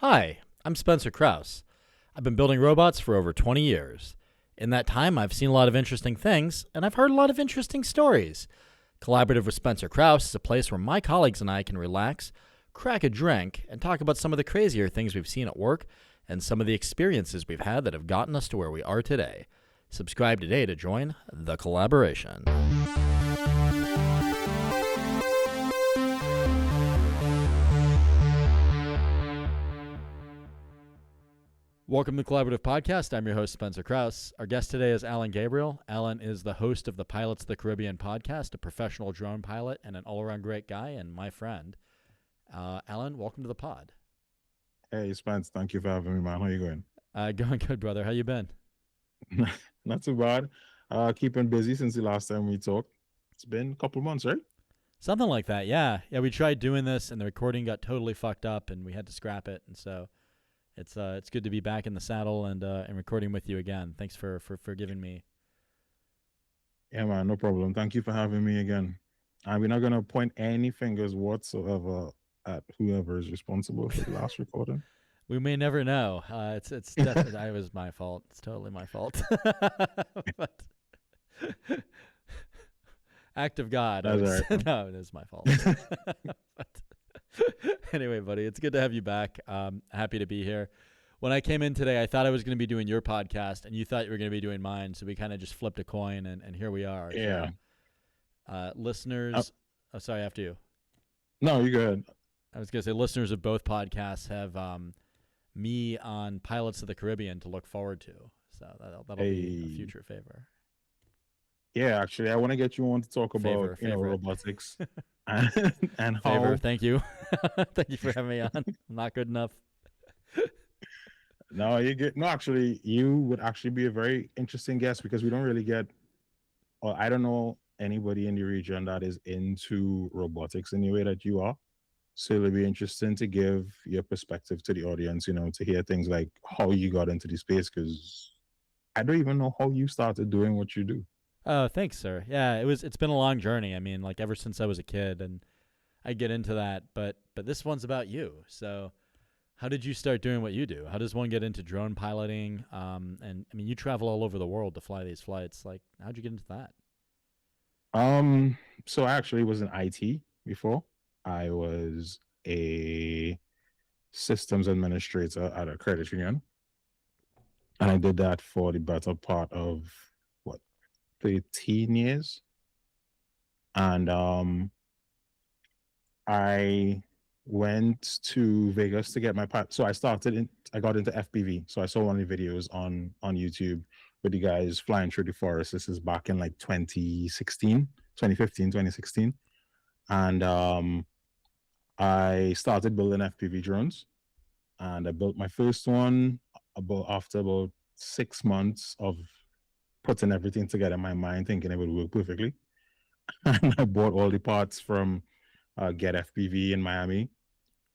Hi, I'm Spencer Krause. I've been building robots for over 20 years. In that time, I've seen a lot of interesting things, and I've heard a lot of interesting stories. Collaborative with Spencer Krause is a place where my colleagues and I can relax, crack a drink, and talk about some of the crazier things we've seen at work and some of the experiences we've had that have gotten us to where we are today. Subscribe today to join the collaboration. Welcome to the Collaborative Podcast. I'm your host, Spencer Krause. Our guest today is Alan Gabriel. Alan is the host of the Pilots of the Caribbean podcast, a professional drone pilot and an all-around great guy and my friend. Alan, welcome to the pod. Hey, Spence. Thank you for having me, man. How you going? Going good, brother. How you been? Not too bad. Keeping busy since the last time we talked. It's been a couple months, right? Something like that, yeah. Yeah, we tried doing this, and the recording got totally fucked up, and we had to scrap it, and so... It's good to be back in the saddle and recording with you again. Thanks for giving me. Yeah, man, no problem. Thank you for having me again. We're not gonna point any fingers whatsoever at whoever is responsible for the last recording. We may never know. It's definitely it was my fault. It's totally my fault. But act of God. Right. No, it is my fault. But anyway, buddy, it's good to have you back. Happy to be here. When I came in today, I thought I was going to be doing your podcast, and you thought you were going to be doing mine. So we kind of just flipped a coin, and here we are. Yeah. So, listeners, sorry, after you. No, you're good. I was going to say listeners of both podcasts have me on Pilots of the Caribbean to look forward to. So that'll be a future favor. Yeah, actually, I want to get you on to talk about robotics and how. Favor, thank you. Thank you for having me on. I'm not good enough. No, actually, you would actually be a very interesting guest because we don't really get, or I don't know anybody in the region that is into robotics in the way that you are. So it'll be interesting to give your perspective to the audience, to hear things like how you got into the space, because I don't even know how you started doing what you do. Oh, thanks, sir. Yeah, it's been a long journey. I mean, like ever since I was a kid, and I get into that, but this one's about you. So how did you start doing what you do? How does one get into drone piloting? And I mean, you travel all over the world to fly these flights. Like, how'd you get into that? So I actually was in IT before. I was a systems administrator at a credit union. And I did that for the better part of 13 years. And I went to Vegas to get my pilot. So I got into FPV. So I saw one of the videos on YouTube with the guys flying through the forest. This is back in like 2016. And I started building FPV drones, and I built my first one after about 6 months of putting everything together in my mind, thinking it would work perfectly. And I bought all the parts from Get FPV in Miami,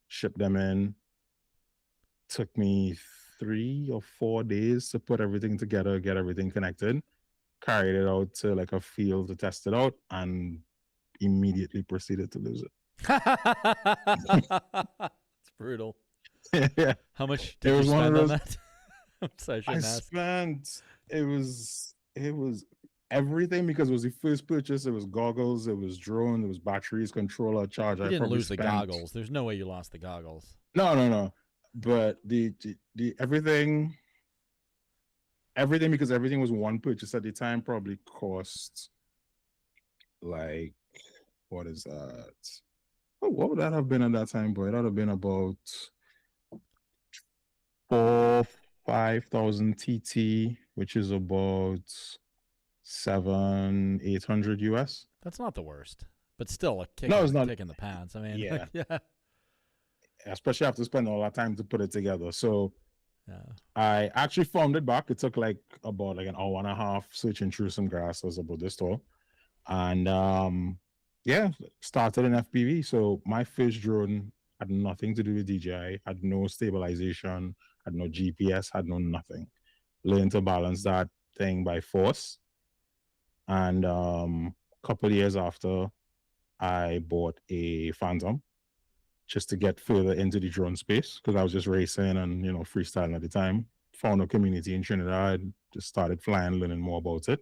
shipped them in. Took me 3 or 4 days to put everything together, get everything connected, carried it out to like a field to test it out, and immediately proceeded to lose it. It's brutal. Yeah. How much did you spend on that? I spent, it was everything, because it was the first purchase. It was goggles, it was drone, it was batteries, controller, charger. You didn't lose the goggles. There's no way you lost the goggles. No. But the everything, because everything was one purchase at the time, probably cost like, what is that? Oh, what would that have been at that time, boy? That would have been about 5,000 TT, which is about 700-800 US. That's not the worst, but still a kick. No, it's not. Kick in the pants. I mean, yeah. Yeah. Especially after spending all that time to put it together. So yeah. I actually found it back. It took like about like an hour and a half searching through some grass. That was about this tall. And started in FPV. So my first drone had nothing to do with DJI, had no stabilization, had no GPS, had no nothing. Learned to balance that thing by force. And a couple of years after, I bought a Phantom. just to get further into the drone space because I was just racing and freestyling at the time. Found a community in Trinidad, just started flying, learning more about it.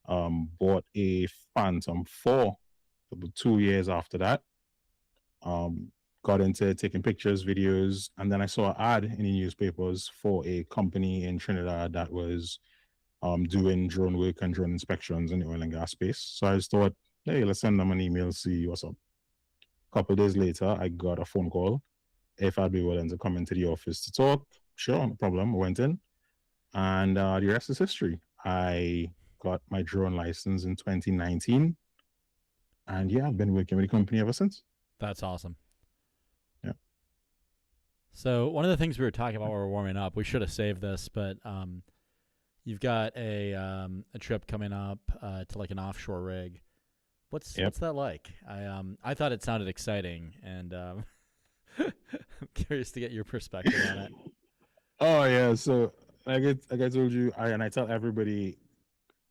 Bought a Phantom 4 about 2 years after that. Got into taking pictures, videos, and then I saw an ad in the newspapers for a company in Trinidad that was doing drone work and drone inspections in the oil and gas space. So I just thought, hey, let's send them an email, see what's up. A couple of days later, I got a phone call if I'd be willing to come into the office to talk. Sure, no problem. I went in, and the rest is history. I got my drone license in 2019, and yeah, I've been working with the company ever since. That's awesome. Yeah. So one of the things we were talking about while we were warming up, we should have saved this, but you've got a trip coming up to like an offshore rig. What's that like? I thought it sounded exciting, and I'm curious to get your perspective on it. Oh yeah, so like I told you, I tell everybody.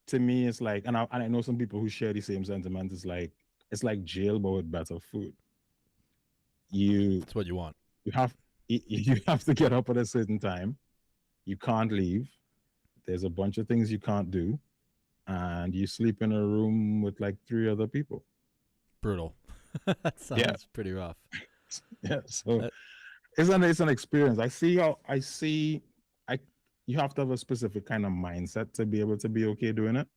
To me, it's like, and I know some people who share the same sentiment. It's like jail, but with better food. That's what you want. You have to get up at a certain time. You can't leave. There's a bunch of things you can't do, and you sleep in a room with like 3 other people. Brutal. That sounds pretty rough. Yeah, so it's an experience. You have to have a specific kind of mindset to be able to be okay doing it.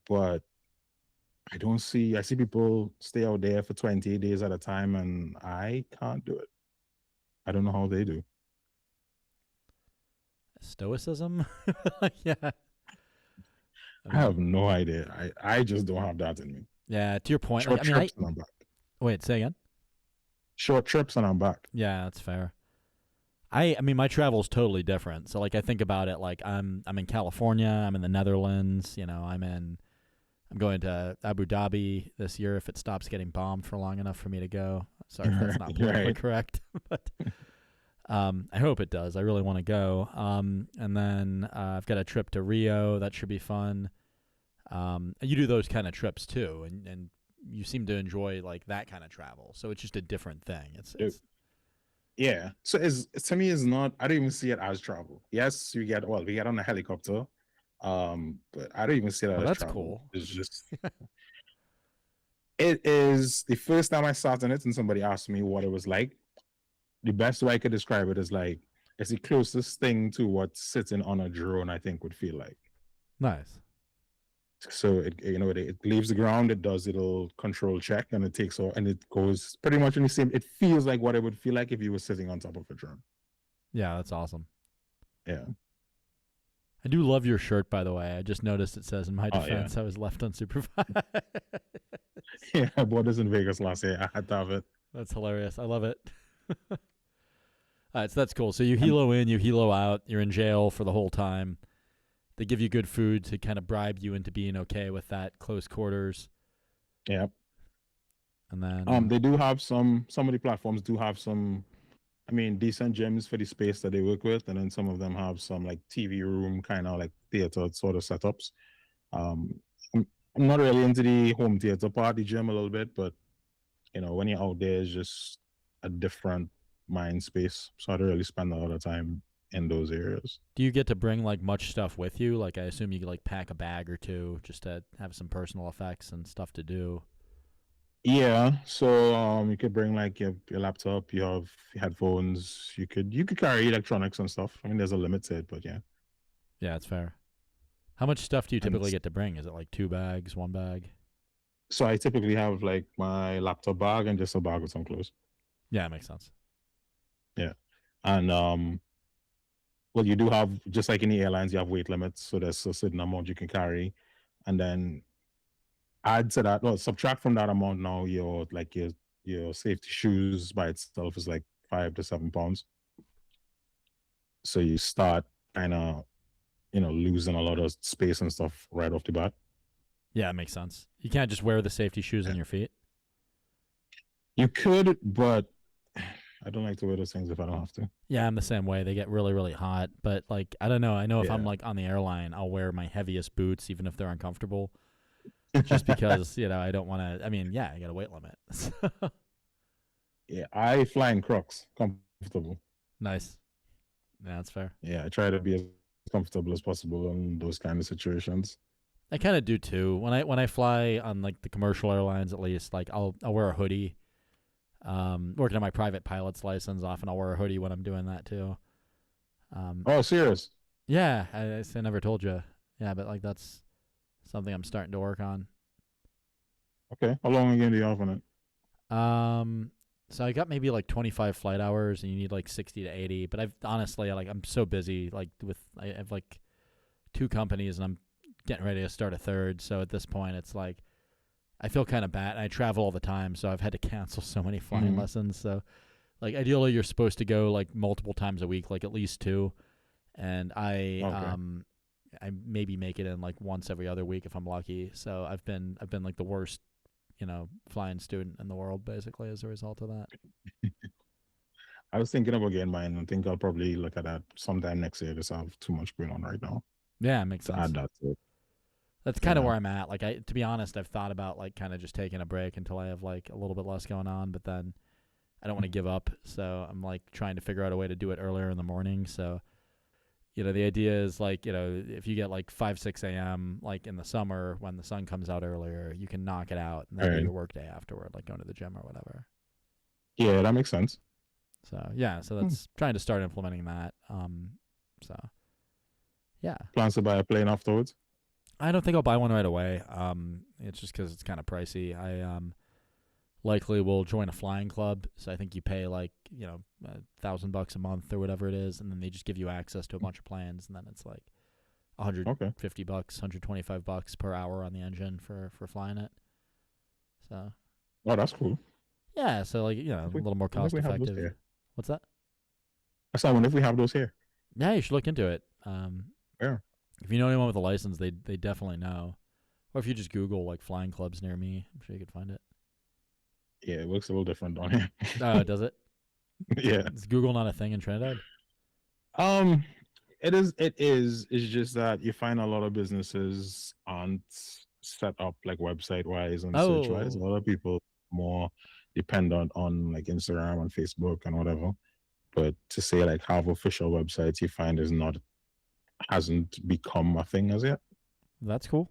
But I see people stay out there for 20 days at a time, and I can't do it. I don't know how they do. Stoicism? Yeah. I have no idea. I just don't have that in me. Yeah, to your point. Short trips and I'm back. Wait, say again? Short trips and I'm back. Yeah, that's fair. I mean, my travel is totally different. So, like, I think about it like I'm in California. I'm in the Netherlands. I'm going to Abu Dhabi this year if it stops getting bombed for long enough for me to go. Sorry if that's not politically correct, but I hope it does. I really want to go. And then I've got a trip to Rio. That should be fun. You do those kind of trips too, and you seem to enjoy like that kind of travel. So it's just a different thing. It's yeah. So to me, it's not. I don't even see it as travel. Yes, we get on a helicopter, but I don't even see that as that's travel. Cool. It's just. It is the first time I sat in it, and somebody asked me what it was like. The best way I could describe it is like it's the closest thing to what sitting on a drone I think would feel like. Nice. So it leaves the ground, it does little control check, and it takes off, and it goes pretty much in the same. It feels like what it would feel like if you were sitting on top of a drone. Yeah, that's awesome. Yeah. I do love your shirt, by the way. I just noticed it says, in my defense, I was left unsupervised. Yeah, I bought this in Vegas last year. I had to have it. That's hilarious. I love it. All right, so that's cool. So you helo in, you helo out. You're in jail for the whole time. They give you good food to kind of bribe you into being okay with that close quarters. Yeah. And then they do have some of the platforms do have some, decent gyms for the space that they work with, and then some of them have some like TV room kind of like theater sort of setups. I'm not really into the home theater part of the gym a little bit, but when you're out there, it's just a different mind space. So I don't really spend a lot of time in those areas. Do you get to bring like much stuff with you? Like I assume you like pack a bag or two just to have some personal effects and stuff to do. Yeah, so you could bring like your laptop, you have headphones, you could carry electronics and stuff. There's a limit to it, but yeah. Yeah, it's fair. How much stuff do you typically get to bring? Is it like 2 bags, 1 bag? So I typically have like my laptop bag and just a bag with some clothes. Yeah, it makes sense. Yeah. And well, you do have, just like in the airlines, you have weight limits, so there's a certain amount you can carry, and then add to that, subtract from that amount now your safety shoes by itself is like 5 to 7 pounds. So you start kind of losing a lot of space and stuff right off the bat. Yeah, it makes sense. You can't just wear the safety shoes on your feet. You could, but I don't like to wear those things if I don't have to. Yeah, I'm the same way. They get really, really hot. But like, I don't know. I know if I'm like on the airline, I'll wear my heaviest boots, even if they're uncomfortable, just because I don't want to. I got a weight limit. Yeah, I fly in Crocs, comfortable. Nice. Yeah, that's fair. Yeah, I try to be as comfortable as possible in those kind of situations. I kind of do too. When I fly on like the commercial airlines, at least, like I'll wear a hoodie. Working on my private pilot's license, often I'll wear a hoodie when I'm doing that too. Oh, serious? Yeah, I never told you. Yeah, but like that's something I'm starting to work on. Okay. How long again do you have on it? So I got maybe like 25 flight hours, and you need like 60 to 80. But I've honestly, like, I'm so busy. Like I have like 2 companies, and I'm getting ready to start a third. So at this point, it's like I feel kind of bad. I travel all the time, so I've had to cancel so many flying lessons. So like ideally, you're supposed to go like multiple times a week, like at least 2. And I maybe make it in like once every other week if I'm lucky. So I've been like the worst, flying student in the world basically as a result of that. I was thinking about getting mine. I think I'll probably look at that sometime next year. Just have too much going on right now Yeah, it makes to sense. add that to it. That's kind of where I'm at. Like to be honest, I've thought about like kind of just taking a break until I have like a little bit less going on, but then I don't want to give up. So I'm like trying to figure out a way to do it earlier in the morning. So, the idea is like, if you get like 5, 6 a.m. like in the summer when the sun comes out earlier, you can knock it out and then do your work day afterward, like going to the gym or whatever. Yeah, that makes sense. So yeah, so that's trying to start implementing that. So yeah. Plans to buy a plane afterwards? I don't think I'll buy one right away. It's just because it's kind of pricey. I likely will join a flying club. So I think you pay like $1,000 a month or whatever it is, and then they just give you access to a bunch of planes, and then it's like $150, $125 per hour on the engine for flying it. So. Oh, that's cool. Yeah, so like a little more cost effective. What's that? I wonder if we have those here. Yeah, you should look into it. Yeah. If you know anyone with a license, they definitely know. Or if you just Google like flying clubs near me, I'm sure you could find it. Yeah, it looks a little different on here. Does it? Yeah. Is Google not a thing in Trinidad? It is. It's just that you find a lot of businesses aren't set up like website wise and search wise. A lot of people more dependent on like Instagram and Facebook and whatever. But to say like have official websites, you find hasn't become a thing as yet. That's cool.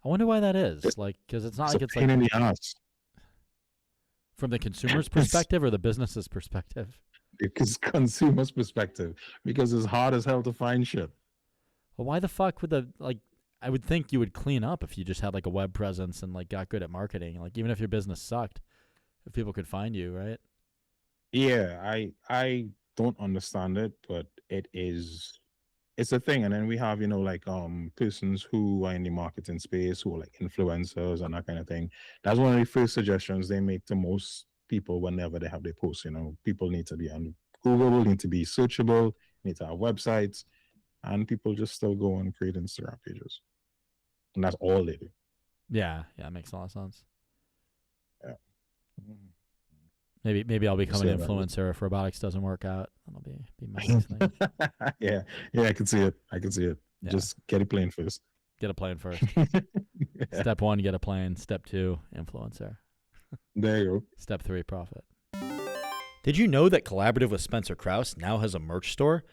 I wonder why that is. Because it's not like it's like in the ass. From the consumer's perspective or the business's perspective? Because consumer's perspective, because it's hard as hell to find shit. Well, why the fuck would I would think you would clean up if you just had like a web presence and like got good at marketing. Like even if your business sucked, if people could find you, right? Yeah, I don't understand it, but it's a thing. And then we have, like persons who are in the marketing space who are like influencers and that kind of thing. That's one of the first suggestions they make to most people whenever they have their posts. People need to be on Google, need to be searchable, need to have websites, and people just still go and create Instagram pages. And that's all they do. Yeah, it makes a lot of sense. Yeah. Maybe I'll become an influencer if robotics doesn't work out. That'll be my next thing. Yeah, I can see it. Yeah. Just get a plane first. Get a plane first. Yeah. Step 1, get a plane. Step 2, influencer. There you go. Step 3, profit. Did you know that Collaborative with Spencer Krause now has a merch store?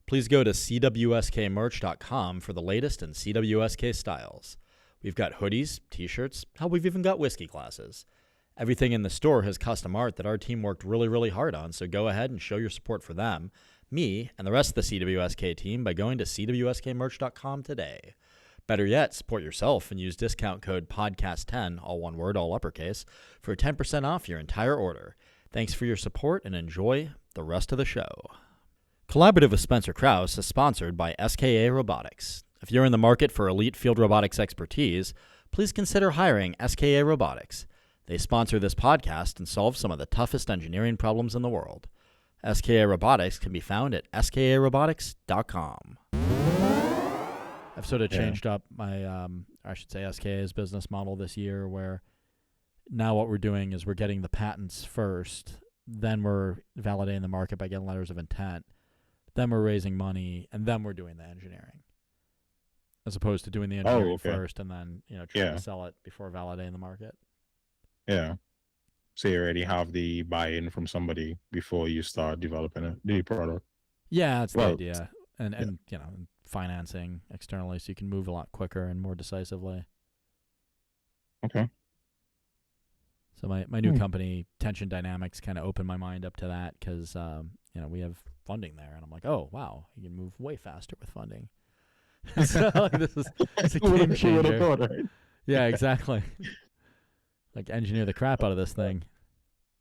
Please go to cwskmerch.com for the latest in CWSK styles. We've got hoodies, t-shirts, hell, we've even got whiskey glasses. Everything in the store has custom art that our team worked really, really hard on, so go ahead and show your support for them, me, and the rest of the CWSK team by going to cwskmerch.com today. Better yet, support yourself and use discount code PODCAST10, all one word, all uppercase, for 10% off your entire order. Thanks for your support and enjoy the rest of the show. Collaborative with Spencer Krause is sponsored by SKA Robotics. If you're in the market for elite field robotics expertise, please consider hiring SKA Robotics. They sponsor this podcast and solve some of the toughest engineering problems in the world. SKA Robotics can be found at skarobotics.com. I've sort of changed up my, SKA's business model this year, where now what we're doing is we're getting the patents first, then we're validating the market by getting letters of intent, then we're raising money, and then we're doing the engineering. As opposed to doing the engineering first and then, trying to sell it before validating the market. Yeah. So you already have the buy-in from somebody before you start developing the product. Yeah, that's the Well, idea. And yeah. financing externally so you can move a lot quicker and more decisively. Okay. So my new Hmm. company, Tension Dynamics, kind of opened my mind up to that because we have funding there, and I'm like, oh wow, you can move way faster with funding. So like, it's a game Who would have changer. thought, right? Yeah, exactly. Like engineer the crap out of this thing.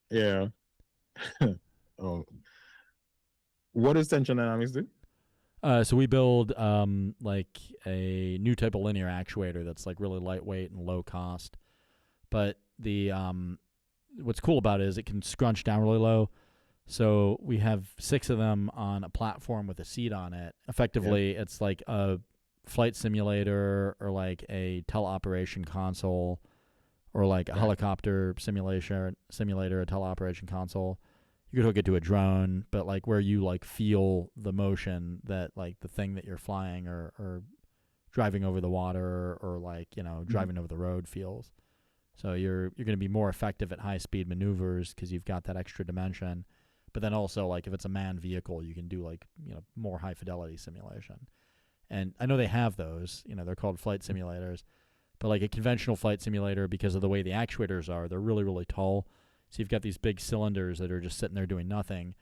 Yeah. Oh, what does tension dynamics do? So we build like a new type of linear actuator that's like really lightweight and low cost. But the what's cool about it is it can scrunch down really low. So we have 6 of them on a platform with a seat on it. Yeah. Effectively, it's like a flight simulator or like a teleoperation console or like a Okay. helicopter simulator, a teleoperation console. You could hook it to a drone, but like where you like feel the motion that like the thing that you're flying or driving over the water or like Mhm. driving over the road feels. So you're going to be more effective at high speed maneuvers because you've got that extra dimension. But then also like if it's a manned vehicle, you can do like more high fidelity simulation. And I know they have those. They're called flight simulators. But like a conventional flight simulator, because of the way the actuators are, they're really really tall. So you've got these big cylinders that are just sitting there doing nothing.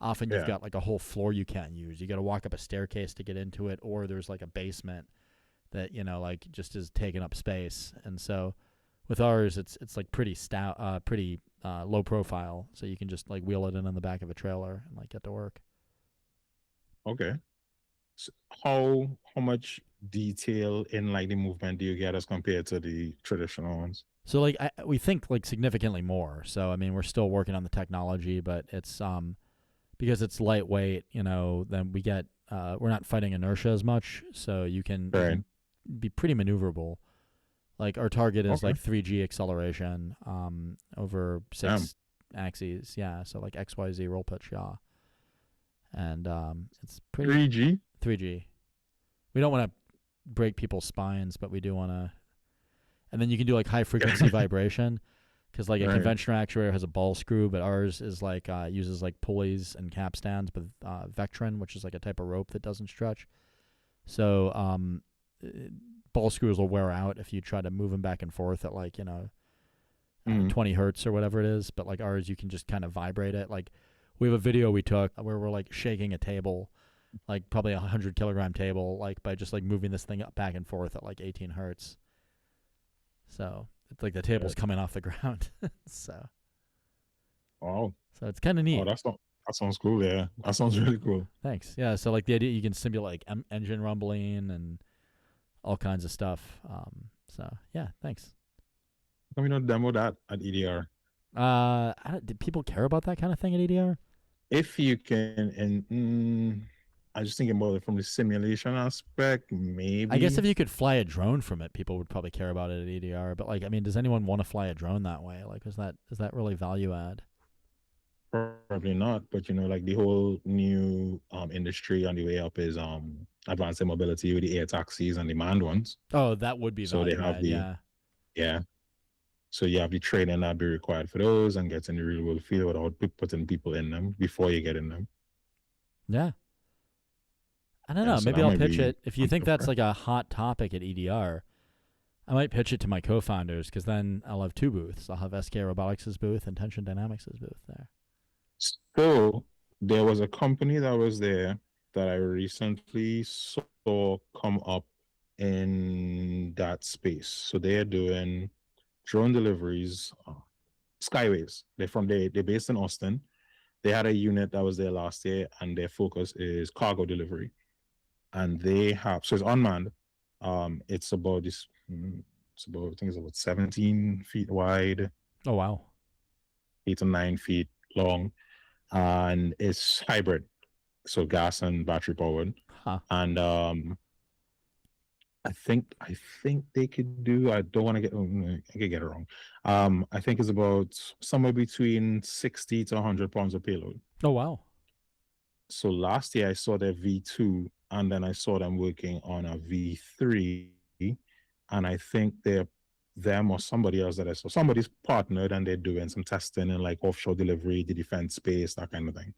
Often you've Yeah. got like a whole floor you can't use. You got to walk up a staircase to get into it, or there's like a basement that like just is taking up space. And so with ours, it's like pretty stout, pretty low profile, so you can just like wheel it in on the back of a trailer and like get to work. Okay. So how much detail in like the movement do you get as compared to the traditional ones? So like we think like significantly more. So I mean, we're still working on the technology, but it's because it's lightweight. Then we get we're not fighting inertia as much, so you can Right. be pretty maneuverable. Like our target is Okay. like 3G acceleration over Damn. 6 axes. Yeah, so like XYZ roll pitch yaw, and it's pretty 3G. 3G. We don't want to break people's spines, but we do want to. And then you can do like high frequency vibration because like a Right. conventional actuator has a ball screw, but ours is like uses like pulleys and capstans with Vectrin, which is like a type of rope that doesn't stretch. So ball screws will wear out if you try to move them back and forth at like 20 hertz or whatever it is. But like ours, you can just kind of vibrate it. Like we have a video we took where we're like shaking a table, like probably 100 kilogram table, like by just like moving this thing up back and forth at like 18 hertz. So it's like the table's coming off the ground. so Oh, so it's kind of oh, neat. that sounds cool. Yeah, that sounds really cool. Thanks. Yeah. So like the idea you can simulate like engine rumbling and all kinds of stuff. So yeah, thanks. Let me know demo that at EDR. Did people care about that kind of thing at EDR? If you can, and I was just thinking about it from the simulation aspect, I guess maybe. if you could fly a drone from it, people would probably care about it at EDR. But like, I mean, does anyone want to fly a drone that way? Like, is that really value add? Probably not, but like the whole new industry on the way up is advanced air mobility with the air taxis and the manned ones. Oh, that would be So they value have add. the Yeah. yeah. So you have the training that be required for those and get in the real world field without putting people in them before you get in them. Yeah. I don't Yeah, know. so Maybe that I'll might pitch be it. If you something think to that's different. like a hot topic at EDR, I might pitch it to my co-founders because then I'll have 2 booths. I'll have SK Robotics' booth and Tension Dynamics' booth there. So there was a company that was there that I recently saw come up in that space. So they're doing drone deliveries, Skyways. They're based in Austin. They had a unit that was there last year, and their focus is cargo delivery. And they have so it's unmanned. It's about this. It's about I think it's about 17 feet wide, Oh wow. 8 to 9 feet long, and it's hybrid, so gas and battery powered. Huh. And I think they could do. I don't want to get. I could get it wrong. I think it's about somewhere between 60 to 100 pounds of payload. Oh wow. So last year I saw their V2, and then I saw them working on a V3, and I think them or somebody else that I saw. Somebody's partnered and they're doing some testing in like offshore delivery, the defense space, that kind of thing.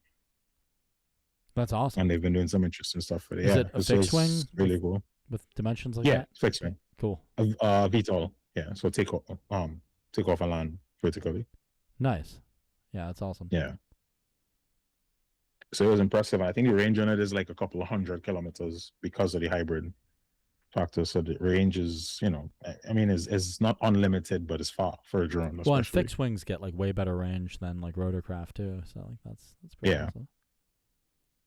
That's awesome. And they've been doing some interesting stuff for it. Is Yeah, it a fixed wing? really cool. With dimensions like Yeah, that? fixed wing. Cool. VTOL. Yeah, so take off and land vertically. Nice. Yeah, that's awesome. Yeah. So it was impressive. I think the range on it is like a couple of 100 kilometers because of the hybrid factor. So the range is, I mean, is not unlimited, but it's far for a drone. Well, and especially. fixed wings get like way better range than like rotorcraft too. So like that's pretty awesome.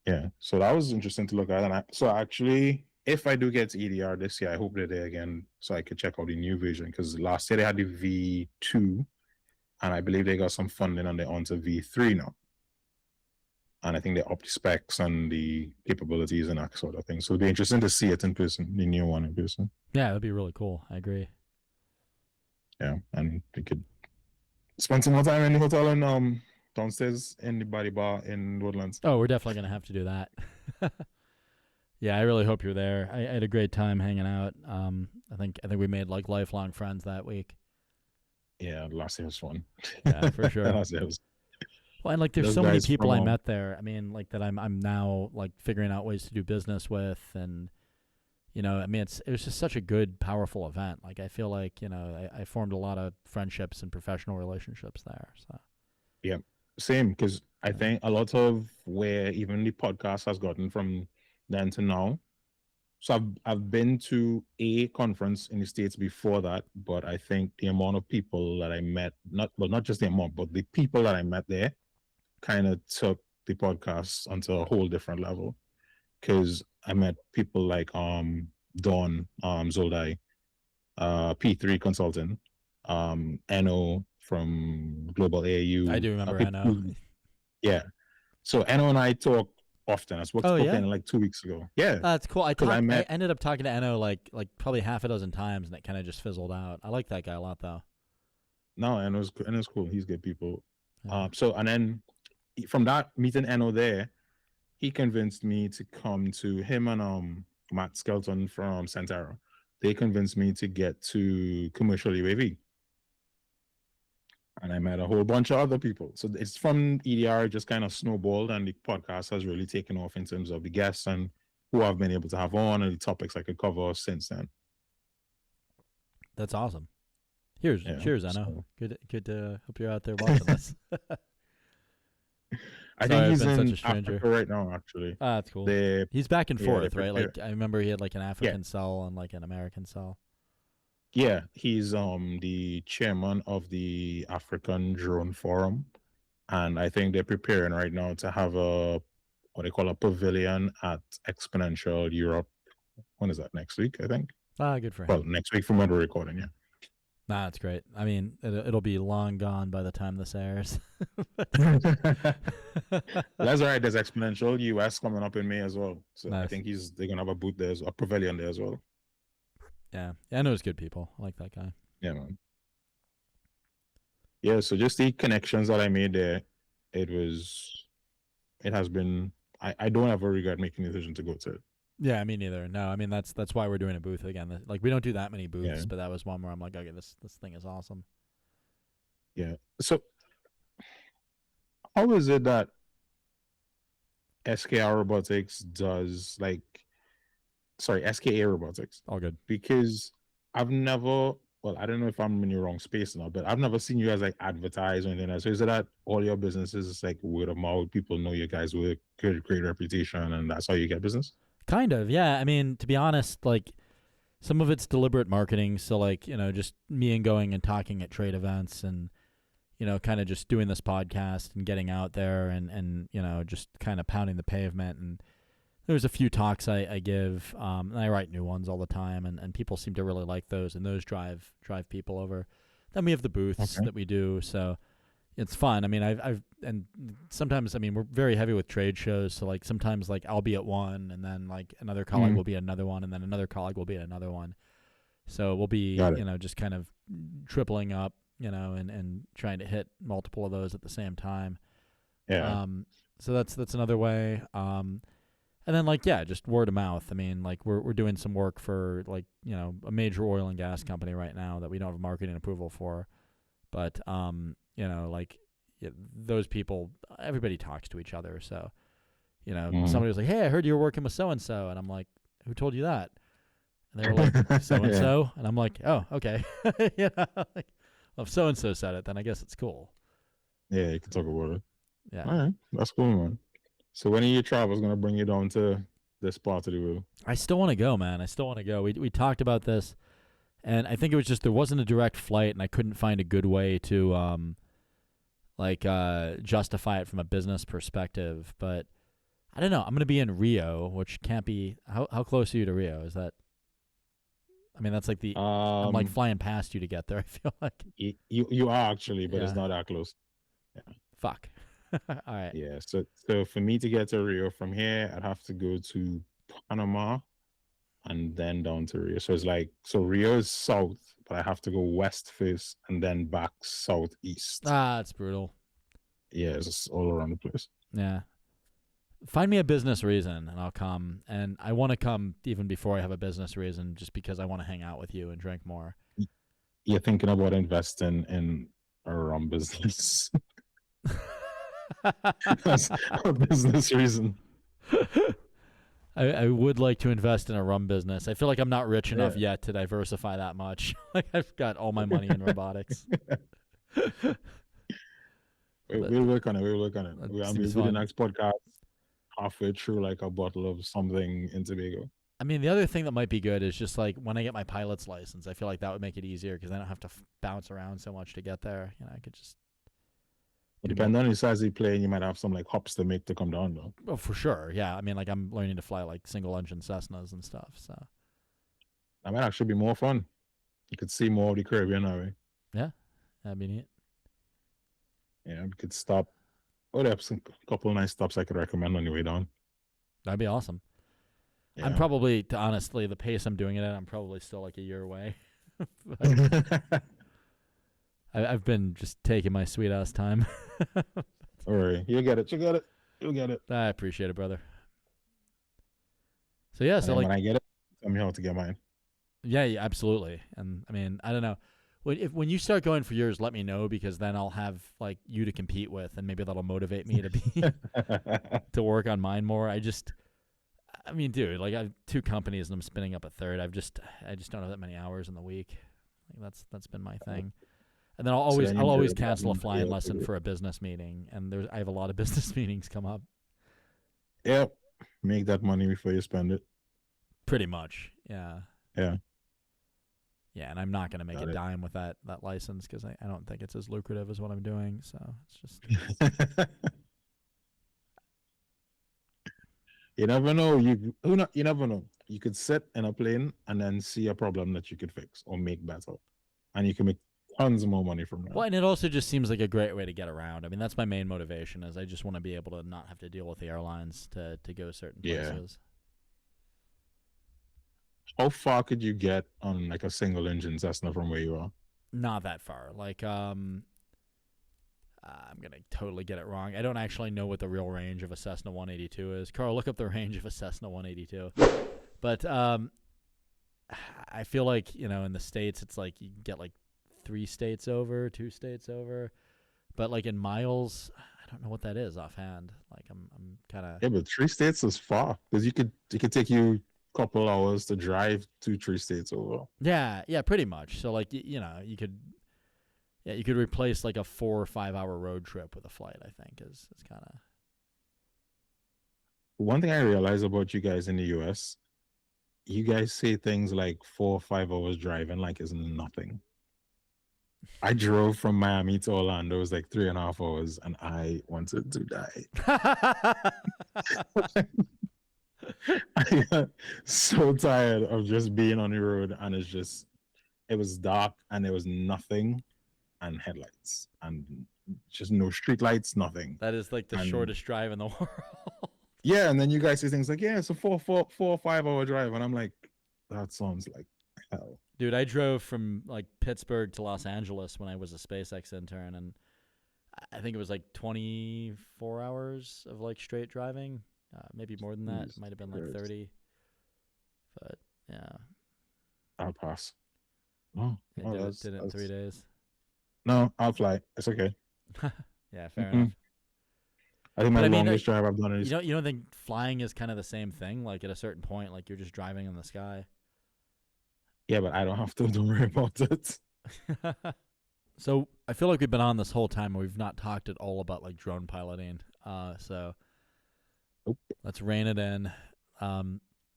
Yeah. So that was interesting to look at. And so actually, if I do get to EDR this year, I hope they're there again so I could check out the new version, because last year they had the V2 and I believe they got some funding and they're onto V3 now. And I think they upped the specs and the capabilities and that sort of thing. So it'd be interesting to see it in person, the new one in person. Yeah, that'd be really cool. I agree. Yeah, and we could spend some more time in the hotel and downstairs in the body bar in Woodlands. Oh, we're definitely gonna have to do that. Yeah, I really hope you're there. I had a great time hanging out. I think we made like lifelong friends that week. Yeah, last year was fun. Yeah, for sure. Last year was. Well, and like there's so many people I met there. I mean, like that I'm now like figuring out ways to do business with, and I mean it was just such a good, powerful event. Like I feel like I formed a lot of friendships and professional relationships there. So yeah, same, because I think a lot of where even the podcast has gotten from then to now. So I've been to a conference in the States before that, but I think the amount of people that I met, not just the amount, but the people that I met there, kind of took the podcast onto a whole different level, because I met people like Dawn Zoldai, P3 Consultant, Enno from Global AAU. I do remember Enno. Yeah. So Enno and I talk often. I spoke to Enno like 2 weeks ago. Yeah. That's cool. I ended up talking to Enno like probably half a dozen times, and it kind of just fizzled out. I like that guy a lot though. No, Enno's cool. He's good people. Yeah. So and then from that meeting Enno there, he convinced me to come to him and Matt Skelton from Centera. They convinced me to get to commercial UAV. And I met a whole bunch of other people. So it's from EDR, just kind of snowballed, and the podcast has really taken off in terms of the guests and who I've been able to have on and the topics I could cover since then. That's awesome. Cheers, Enno. So. Good to hope you're out there watching this. I think he's in Africa right now, actually. That's cool. He's back and forth, right? Like I remember he had like an African cell and like an American cell. Yeah, he's the chairman of the African Drone Forum, and I think they're preparing right now to have what they call a pavilion at Exponential Europe. When is that? Next week, I think. Good for him. Well, next week from when we're recording, yeah. Nah, that's great. I mean, it'll be long gone by the time this airs. That's all right. There's Exponential US coming up in May as well, so nice. I think they're gonna have a booth there, a pavilion there as well. Yeah, I know it's good people. I like that guy. Yeah, man. Yeah, so just the connections that I made there, it has been. I don't ever regret making the decision to go to it. Yeah, me neither. No, I mean that's why we're doing a booth again. Like we don't do that many booths, but that was one where I'm like, okay, this thing is awesome. Yeah. So, how is it that SKR Robotics does SKA Robotics? All good. Because I've never. Well, I don't know if I'm in the wrong space now, but I've never seen you guys like advertise or anything else. So is it that all your businesses is like word of mouth? People know you guys with great reputation, and that's how you get business? Kind of, yeah. I mean, to be honest, like some of it's deliberate marketing. So like, just me and going and talking at trade events and, kind of just doing this podcast and getting out there and just kind of pounding the pavement. And there's a few talks I give, and I write new ones all the time, and people seem to really like those, and those drive people over. Then we have the booths that we do, so it's fun. I mean, and sometimes, I mean, we're very heavy with trade shows, so like sometimes like I'll be at one, and then like another colleague will be at another one, and then another colleague will be at another one. So we'll be, just kind of tripling up, and trying to hit multiple of those at the same time. Yeah. So that's another way. And then like just word of mouth. I mean, like we're doing some work for like a major oil and gas company right now that we don't have marketing approval for, but like those people, everybody talks to each other. So somebody was like, "Hey, I heard you were working with so and so," and I'm like, "Who told you that?" And they were like, "So and so," and I'm like, "Oh, okay." Like, well, if so and so said it, then I guess it's cool. Yeah, you can talk about it. Yeah. All right, that's cool, man. So when are your travels gonna bring you down to this part of the world? I still want to go, man. I still want to go. We talked about this, and I think it was just there wasn't a direct flight, and I couldn't find a good way to justify it from a business perspective. But I don't know. I'm gonna be in Rio, which can't be. How close are you to Rio? Is that? I mean, that's like I'm like flying past you to get there. I feel like you are actually, but it's not that close. Yeah. Fuck. All right. Yeah. So for me to get to Rio from here, I'd have to go to Panama and then down to Rio. So it's like Rio is south, but I have to go west first and then back southeast. It's brutal. Yeah, it's just all around the place. Yeah. Find me a business reason and I'll come. And I want to come even before I have a business reason, just because I want to hang out with you and drink more. You're thinking about investing in a rum business. That's a business reason. I would like to invest in a rum business. I feel like I'm not rich enough yet to diversify that much. Like I've got all my money in robotics. We'll work on it. We'll work on it. We'll do the next podcast halfway through like a bottle of something in Tobago. I mean, the other thing that might be good is just like when I get my pilot's license, I feel like that would make it easier because I don't have to bounce around so much to get there. I could just. Depending on the size of the plane, you might have some like hops to make to come down though. Oh, for sure. Yeah. I mean, like I'm learning to fly like single engine Cessnas and stuff. So that might actually be more fun. You could see more of the Caribbean that way. Yeah. That'd be neat. Yeah, we could stop. Oh, there's a couple of nice stops I could recommend on the way down. That'd be awesome. Yeah. I'm probably, honestly, the pace I'm doing it at, I'm probably still like a year away. I've been just taking my sweet ass time. All right, you get it. You'll get it. I appreciate it, brother. So yeah, so when I get it, I'm here to get mine. Yeah, absolutely. And I mean, I don't know. When you start going for yours, let me know, because then I'll have like you to compete with, and maybe that'll motivate me to be to work on mine more. I mean, dude, like I have 2 companies and I'm spinning up a third. I just don't have that many hours in the week. Like that's been my thing. And then I'll always cancel a flying lesson for a business meeting, and I have a lot of business meetings come up. Yep, make that money before you spend it. Pretty much, yeah. Yeah. Yeah, and I'm not going to make a dime with that license because I don't think it's as lucrative as what I'm doing. So it's just. You never know. You never know. You could sit in a plane and then see a problem that you could fix or make better, and you can make tons more money from that. Well, and it also just seems like a great way to get around. I mean, that's my main motivation, is I just want to be able to not have to deal with the airlines to go certain places. How far could you get on like a single engine Cessna from where you are? Not that far. Like, I'm going to totally get it wrong. I don't actually know what the real range of a Cessna 182 is. Carl, look up the range of a Cessna 182. But I feel like, in the States, it's like you get like 3 states over, 2 states over. But like in miles, I don't know what that is offhand. Like I'm kind of. Yeah, but 3 states is far, because it could take you couple hours to drive 2-3 states over. Yeah, pretty much. So like you could replace like a 4 or 5 hour road trip with a flight. I think is kind of. One thing I realize about you guys in the US, you guys say things like 4 or 5 hours driving like is nothing. I drove from Miami to Orlando. It was like 3.5 hours, and I wanted to die. I got so tired of just being on the road, and it was dark and there was nothing and headlights and just no street lights, nothing. That is like the shortest drive in the world. Yeah, and then you guys say things like, yeah, it's a 4 or 5 hour drive, and I'm like, that sounds like hell. Dude, I drove from like Pittsburgh to Los Angeles when I was a SpaceX intern, and I think it was like 24 hours of like straight driving. Maybe more than that. It Jesus might have been like Christ. 30. But yeah, I'll pass. No, I no, did it in 3 days. no, I'll fly. It's okay. Yeah, fair Mm-mm. enough. I think my But I mean, longest drive I've done is you don't think flying is kind of the same thing? Like at a certain point, like you're just driving in the sky. yeah, but I don't have to. Don't worry about it. So I feel like we've been on this whole time and we've not talked at all about like drone piloting. So Nope. let's rein it in.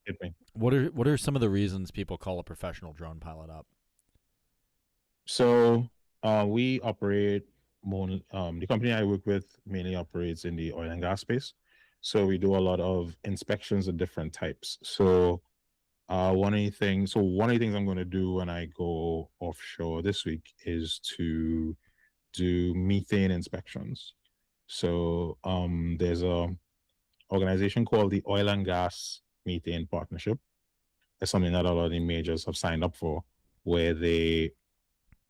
Hit me. What are some of the reasons people call a professional drone pilot up? So we operate more. The company I work with mainly operates in the oil and gas space. So we do a lot of inspections of different types. So one of the things I'm going to do when I go offshore this week is to do methane inspections. So there's a organization called the Oil and Gas Methane Partnership. That's something that a lot of the majors have signed up for, where they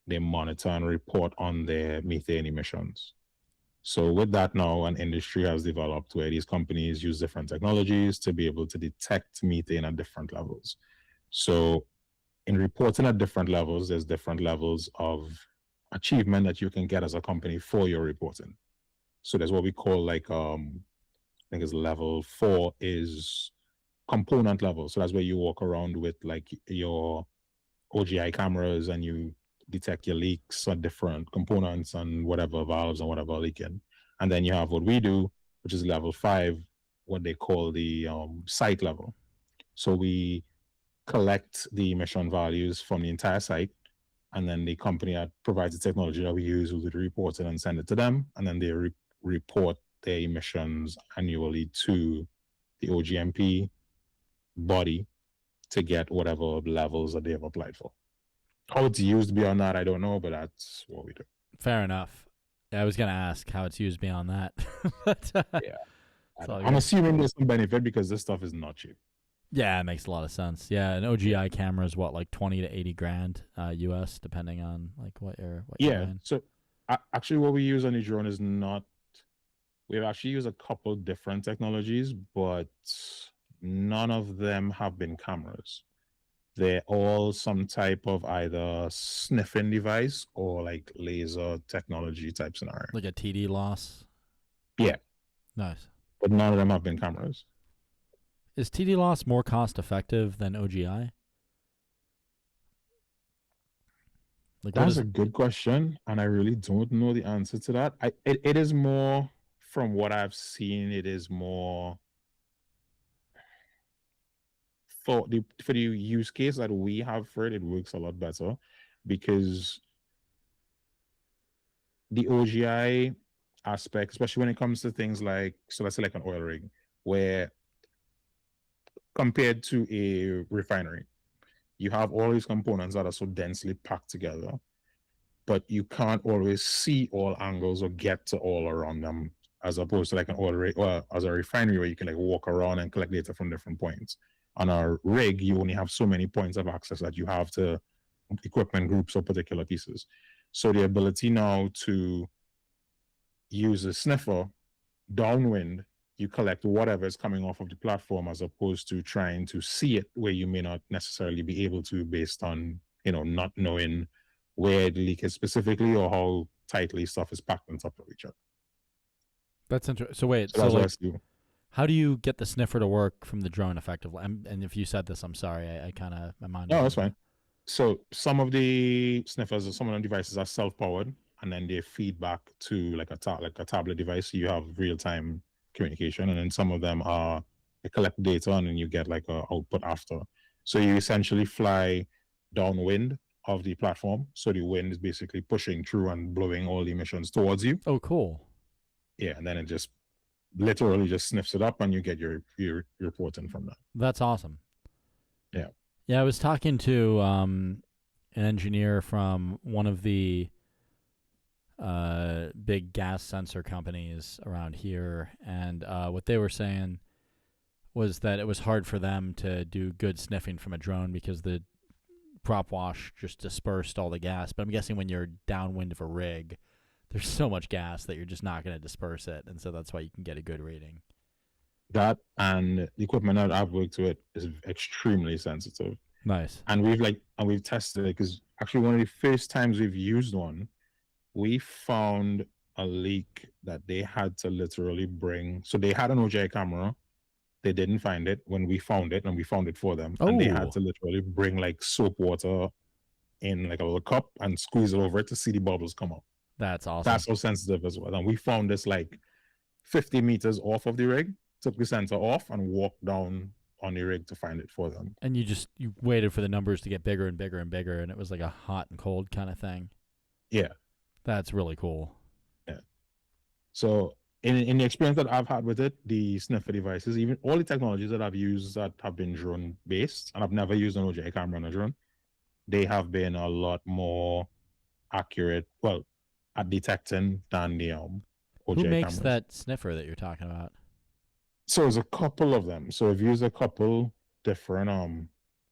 monitor and report on their methane emissions. So with that now, an industry has developed where these companies use different technologies to be able to detect methane at different levels. So in reporting at different levels, there's different levels of achievement that you can get as a company for your reporting. So there's what we call like I think it's level 4 is component level. So that's where you walk around with like your OGI cameras and you detect your leaks on different components and whatever valves and whatever leaking. And then you have what we do, which is level 5, what they call the site level. So we collect the emission values from the entire site, and then the company that provides the technology that we use will report it and send it to them, and then they report their emissions annually to the OGMP body to get whatever levels that they have applied for. How it's used beyond that, I don't know, but that's what we do. Fair enough. I was gonna ask how it's used beyond that. But, Yeah. it's all I'm good. assuming there's some benefit because this stuff is not cheap. Yeah, it makes a lot of sense. Yeah, an OGI camera is what, like 20 to 80 grand US, depending on like what you're buying. So actually what we use on the drone is not, we've actually used a couple different technologies, but none of them have been cameras. They're all some type of either sniffing device or like laser technology type scenario. Like a TD loss. Yeah. Nice. But none of them have been cameras. Is TD loss more cost effective than OGI? Like That's a good question, and I really don't know the answer to that. It is more, from what I've seen, it is more for the use case that we have for it. It works a lot better because the OGI aspect, especially when it comes to things like, so let's say like an oil rig, where compared to a refinery, you have all these components that are so densely packed together, but you can't always see all angles or get to all around them, as opposed to like an oil rig or as a refinery where you can like walk around and collect data from different points. On a rig, you only have so many points of access that you have to equipment groups or particular pieces. So the ability now to use a sniffer downwind, you collect whatever is coming off of the platform, as opposed to trying to see it where you may not necessarily be able to, based on, not knowing where the leak is specifically or how tightly stuff is packed on top of each other. That's interesting. So wait, So like, how do you get the sniffer to work from the drone effectively? And if you said this, I'm sorry. I kind of, my mind. No, that's fine. So some of the sniffers, some of the devices are self-powered, and then they feed back to like a tablet device. So you have real-time communication, and then some of them are, they collect data and then you get like a output after. So you essentially fly downwind of the platform, so the wind is basically pushing through and blowing all the emissions towards you. Oh, cool. Yeah, and then it just literally just sniffs it up and you get your reporting from that. That's awesome. Yeah. Yeah, I was talking to an engineer from one of the big gas sensor companies around here, and what they were saying was that it was hard for them to do good sniffing from a drone because the prop wash just dispersed all the gas. But I'm guessing when you're downwind of a rig, there's so much gas that you're just not going to disperse it, and so that's why you can get a good reading. That and the equipment that I've worked with is extremely sensitive. Nice. And we've tested it because actually one of the first times we've used one, we found a leak that they had to literally bring. So they had an OJ camera. They didn't find it when we found it, and we found it for them. And they had to literally bring like soap water in like a little cup and squeeze it over it to see the bubbles come up. That's awesome. That's how sensitive as well. And we found this like 50 meters off of the rig, took the sensor off and walked down on the rig to find it for them. And you waited for the numbers to get bigger and bigger and bigger, and it was like a hot and cold kind of thing. Yeah. That's really cool. Yeah. So in the experience that I've had with it, the sniffer devices, even all the technologies that I've used that have been drone based, and I've never used an OJ camera on a drone, they have been a lot more accurate, well, at detecting than the OJ Who makes cameras. that sniffer that you're talking about? So there's a couple of them. So I've used a couple different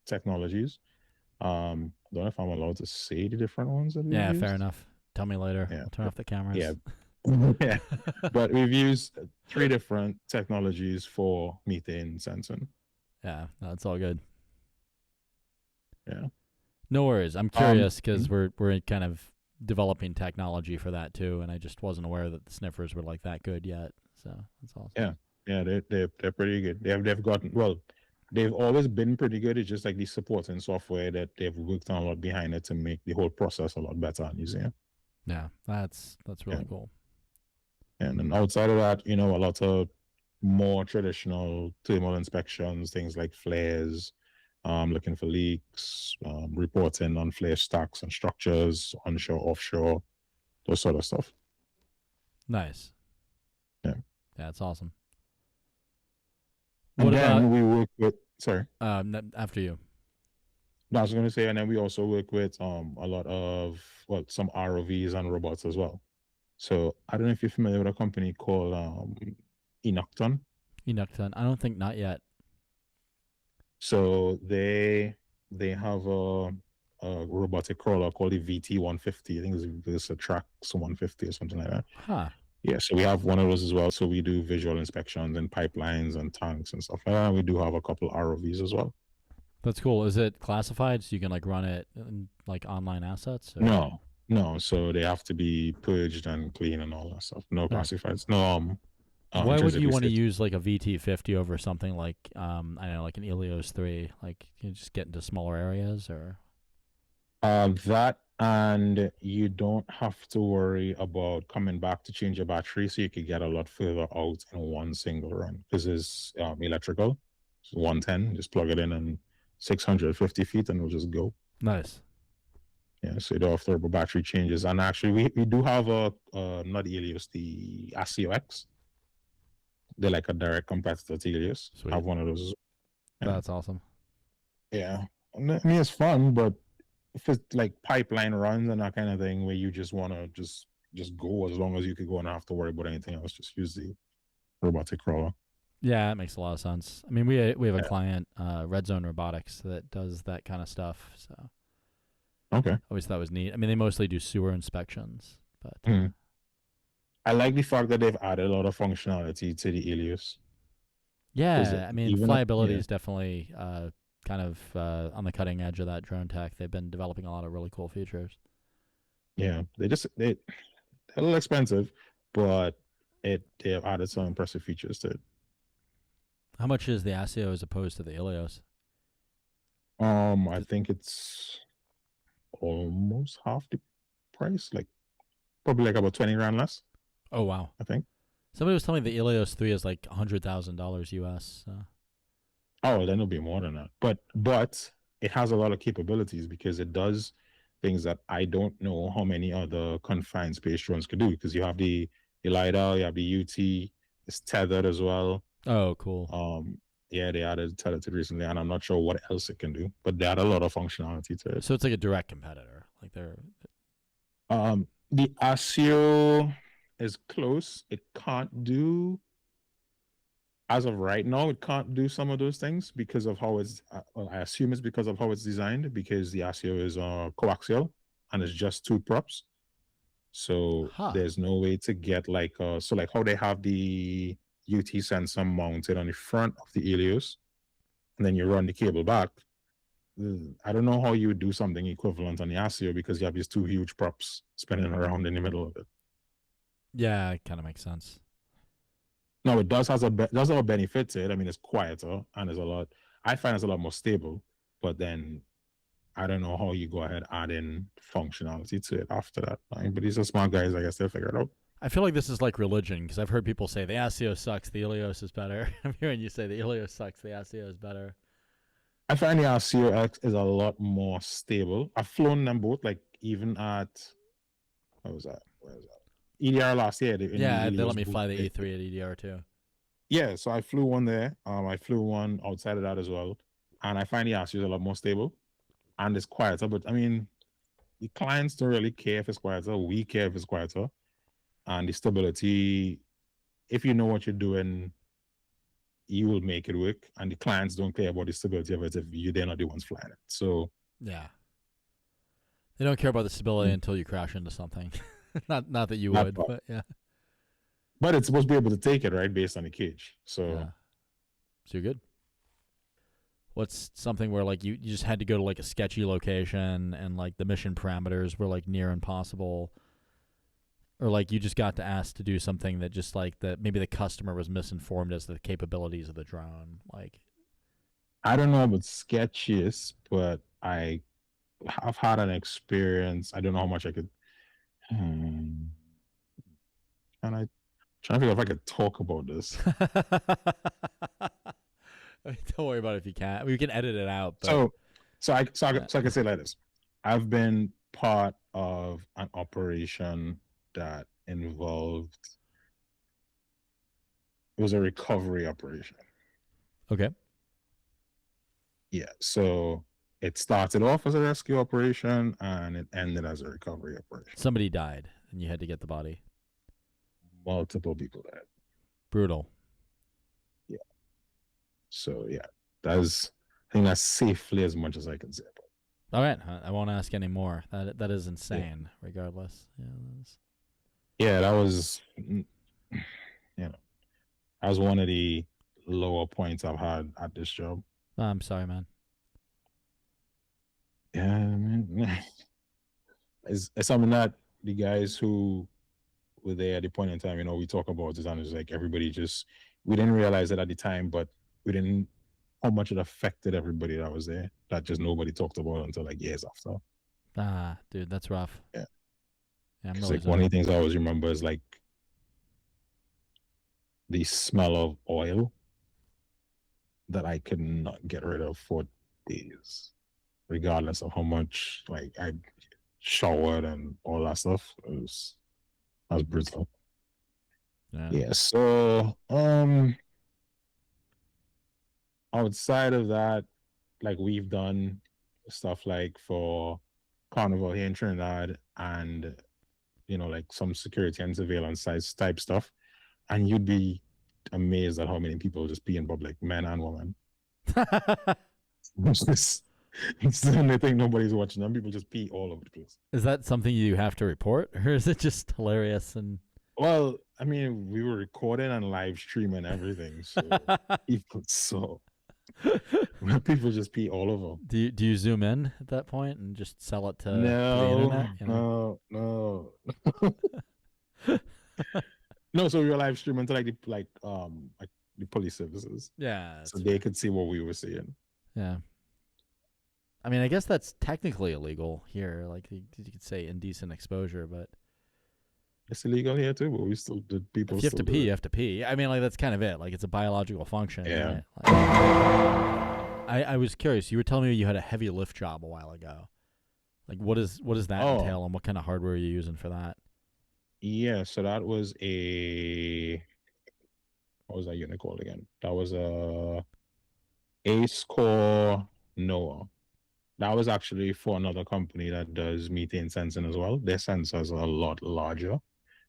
technologies. I don't know if I'm allowed to say the different ones that we've used. Fair enough. Tell me later. Yeah. I'll turn off the cameras. Yeah. Yeah. But we've used 3 different technologies for methane sensing. Yeah, that's all good. Yeah. No worries. I'm curious because we're kind of developing technology for that too, and I just wasn't aware that the sniffers were like that good yet. So that's awesome. Yeah, they're pretty good. They've gotten, well, they've always been pretty good. It's just like the supporting software that they've worked on a lot behind it to make the whole process a lot better and easier. Yeah, that's really cool. And then outside of that, a lot of more traditional thermal inspections, things like flares, looking for leaks, reporting on flare stacks and structures, onshore, offshore, those sort of stuff. Nice. Yeah. Yeah, it's awesome. And then we work with, sorry. After you. No, I was going to say, and then we also work with a lot of, some ROVs and robots as well. So I don't know if you're familiar with a company called E193. E193. I don't think not yet. So they have a robotic crawler called the VT150. I think it's a Trax 150 or something like that. Huh. Yeah, so we have one of those as well. So we do visual inspections and pipelines and tanks and stuff like that. We do have a couple ROVs as well. That's cool. Is it classified so you can like run it in like online assets? Or? No. So they have to be purged and clean and all that stuff. No classifieds. No. Why would you want to use like a VT50 over something like I don't know, like an Helios 3? Like you just get into smaller areas or? That, and you don't have to worry about coming back to change your battery, so you could get a lot further out in one single run because it's electrical. It's 110. Just plug it in and 650 feet, and it'll just go. Nice. Yeah, so you don't have to worry about battery changes. And actually, we do have not Helios, the ASIO-X. They're like a direct competitor to Helios. Sweet. I have one of those. Yeah. That's awesome. Yeah, I mean it's fun, but if it's like pipeline runs and that kind of thing where you just want to just go as long as you could go and not have to worry about anything else, just use the robotic crawler. Yeah, that makes a lot of sense. I mean, we have a client, Red Zone Robotics, that does that kind of stuff. So okay, I always thought it was neat. I mean, they mostly do sewer inspections, but I like the fact that they've added a lot of functionality to the Helios. Yeah, I mean, flyability is definitely kind of on the cutting edge of that drone tech. They've been developing a lot of really cool features. Yeah, they're a little expensive, but they have added some impressive features to it. How much is the ASIO as opposed to the Helios? I think it's almost half the price, like probably like about 20 grand less. Oh wow! I think somebody was telling me the Helios 3 is like $100,000 US. So. Oh, then it'll be more than that. But it has a lot of capabilities because it does things that I don't know how many other confined space drones could do. Because you have the LiDAR, you have the UT, it's tethered as well. Oh, cool. Yeah, they added tethered recently, and I'm not sure what else it can do, but they add a lot of functionality to it. So it's like a direct competitor. Like they're. The ASIO is close. It can't do. As of right now, it can't do some of those things because of how it's, I assume it's because of how it's designed, because the ASIO is coaxial and it's just 2 props. So there's no way to get like, so like how they have the UT sensor mounted on the front of the Helios, and then you run the cable back. I don't know how you would do something equivalent on the ASIO because you have these two huge props spinning around in the middle of it. Yeah, it kind of makes sense. No, it does have a benefit to it. I mean, it's quieter and there's a lot. I find it's a lot more stable, but then I don't know how you go ahead add in functionality to it after that. But these are smart guys. I guess they'll figure it out. I feel like this is like religion because I've heard people say the ASIO sucks, the Helios is better. I'm hearing you say the Helios sucks, the ASIO is better. I find the ASIO X is a lot more stable. I've flown them both, like even at where was that? EDR last year. They let me fly the E3 at EDR too. Yeah, so I flew one there. I flew one outside of that as well, and I find the ASIO is a lot more stable, and it's quieter. But I mean, the clients don't really care if it's quieter. We care if it's quieter, and the stability. If you know what you're doing, you will make it work, and the clients don't care about the stability of it if they're not the ones flying it. So yeah, they don't care about the stability until you crash into something. not that you would, but yeah. But it's supposed to be able to take it, right, based on the cage. So, yeah. So you're good. What's something where like you just had to go to like a sketchy location and like the mission parameters were like near impossible, or like you just got to ask to do something that just like that maybe the customer was misinformed as to the capabilities of the drone? Like, I don't know about sketchiest, but I've had an experience. I don't know how much I could. And I trying to figure out if I could talk about this. Don't worry about it if you can't. We can edit it out. But, so I can say like this. I've been part of an operation that involved. It was a recovery operation. Okay. Yeah. So it started off as a rescue operation and it ended as a recovery operation. Somebody died and you had to get the body. Multiple people died. Brutal. Yeah. So yeah, I think that's safely as much as I can say about it. All right, I won't ask any more. That is insane. Yeah. Regardless, yeah, that was, that was one of the lower points I've had at this job. Oh, I'm sorry, man. Yeah, man. It's something that the guys who were there at the point in time, we talk about it, and it's like everybody we didn't realize it at the time, but we didn't how much it affected everybody that was there. That just nobody talked about until like years after. Ah, dude, that's rough. Yeah. I'm really like one of the things I always remember is like the smell of oil that I could not get rid of for days, regardless of how much like I showered and all that stuff. That was brutal. Yeah. So outside of that, like we've done stuff like for Carnival here in Trinidad and like some security and surveillance type stuff, and you'd be amazed at how many people just pee in public, men and women. It's the only thing nobody's watching them. People just pee all over the place. Is that something you have to report, or is it just hilarious? And well, I mean, we were recording and live streaming everything, so people just pee all over. Do you zoom in at that point and just sell it to the internet? No. No, so we were live streaming to like the police services. Yeah. So they could see what we were seeing. Yeah. I mean, I guess that's technically illegal here. Like you could say indecent exposure, but it's illegal here too. But we still did. People. If you have to pee, you have to pee. I mean, like that's kind of it. Like it's a biological function. Yeah. Right? Like, I was curious. You were telling me you had a heavy lift job a while ago. Like what does that entail, and what kind of hardware are you using for that? Yeah, so that was what was that unit called again? That was a Ace Core Noah. That was actually for another company that does methane sensing as well. Their sensors are a lot larger,